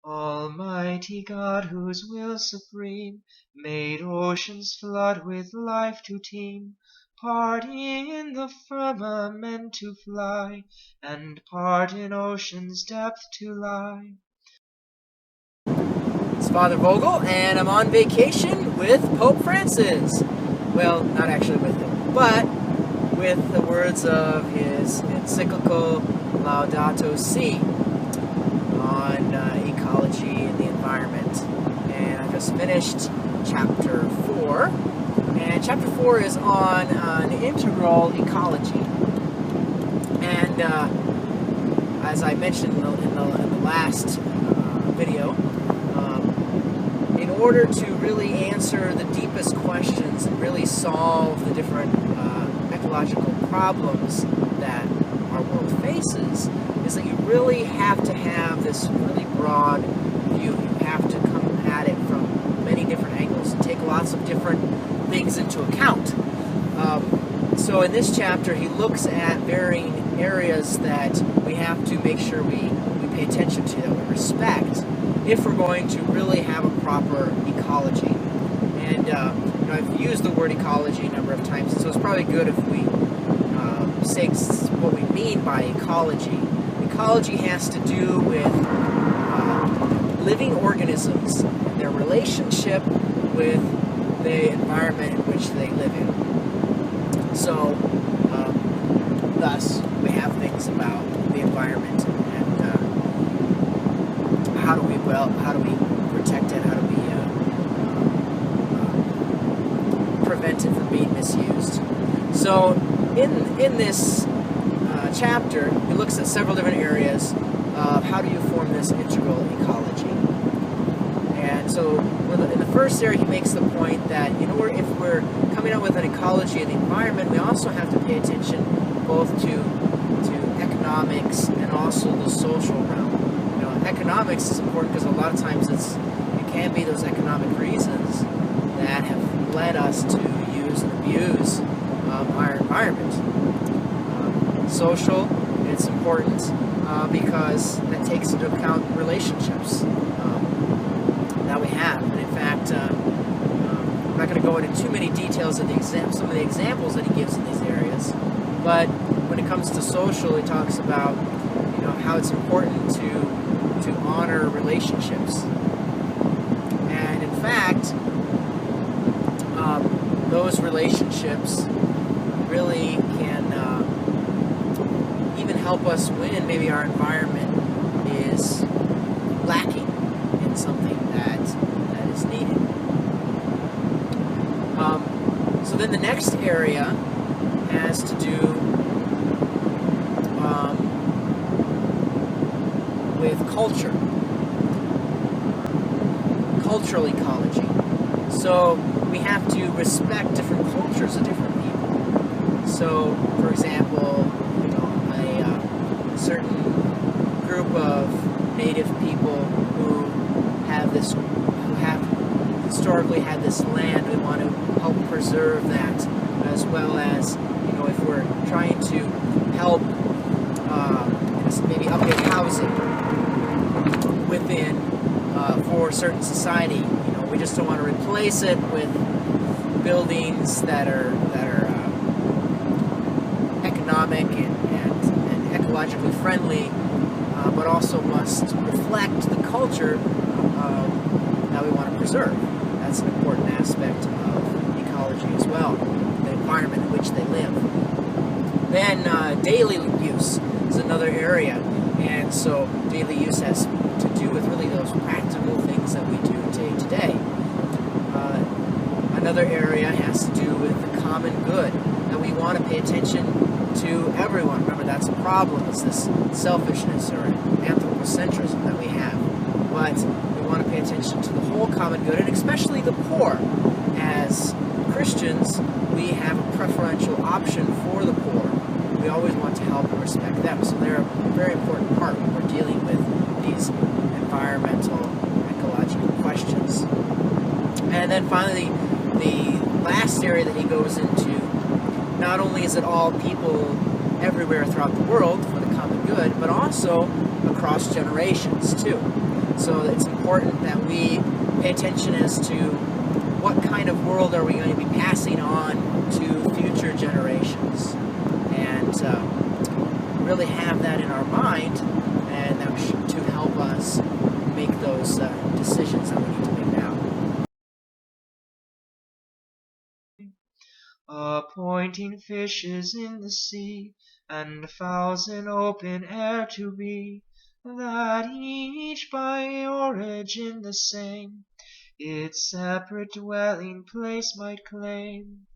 Almighty God, whose will supreme made oceans flood with life to teem, part in the firmament to fly, and part in ocean's depth to lie. It's Father Vogel, and I'm on vacation with Pope Francis. Well, not actually with him, but with the words of his Encyclical Laudato Si on ecology and the environment. And I just finished Chapter 4, and Chapter 4 is on an integral ecology. And as I mentioned in the last video, in order to really answer the deepest questions and really solve the different ecological problems that our world faces, is that you really have to have this really broad view. You have to come at it from many different angles and take lots of different things into account. So in this chapter, he looks at varying areas that we have to make sure we pay attention to, that we respect, if we're going to really have a proper ecology. And I've used the word ecology a number of times, so it's probably good if we say what we mean by ecology. Ecology has to do with living organisms and their relationship with the environment in which they live in. So, thus, we have things about the environment and how do we protect it? How do we prevent it from being misused? So, in this chapter, he looks at several different areas of how do you form this integral ecology. And so, in the first area, he makes the point that if we're coming up with an ecology of the environment, we also have to pay attention both to economics and also the social realm. Economics is important because a lot of times it can be those economic reasons that have led us to use and abuse our environment. Social, it's important because that takes into account relationships that we have. And in fact, I'm not going to go into too many details of some of the examples that he gives in these areas, but when it comes to social, he talks about how it's important to honor relationships. And in fact, those relationships really can even help us when maybe our environment is lacking in something that is needed. So then the next area has to do with culture, cultural ecology. So we have to respect different cultures of different people. So, for example, a certain group of native people who have historically had this land, we want to help preserve that, as well as if we're trying to help maybe update housing within for a certain society. We just don't want to replace it with buildings that are economic and ecologically friendly, but also must reflect the culture that we want to preserve. That's an important aspect of ecology as well, the environment in which they live. Then daily use is another area, and so daily use has to do with really those practical things that we do day to day. Another area has to do with the common good, that we want to pay attention to everyone. Remember, that's a problem. It's this selfishness or anthropocentrism that we have. But we want to pay attention to the whole common good, and especially the poor. As Christians, we have a preferential option for the poor. We always want to help and respect them. So they're a very important part when we're dealing with these environmental, ecological questions. And then finally, the last area that he goes into, not only is it all people everywhere throughout the world for the common good, but also across generations too. So it's important that we pay attention as to what kind of world are we going to be passing on to future generations, and really have that in our mind, and that to help us make those decisions that we need to make now. Appointing fishes in the sea, and fowls in open air to be, that each by origin the same its separate dwelling place might claim.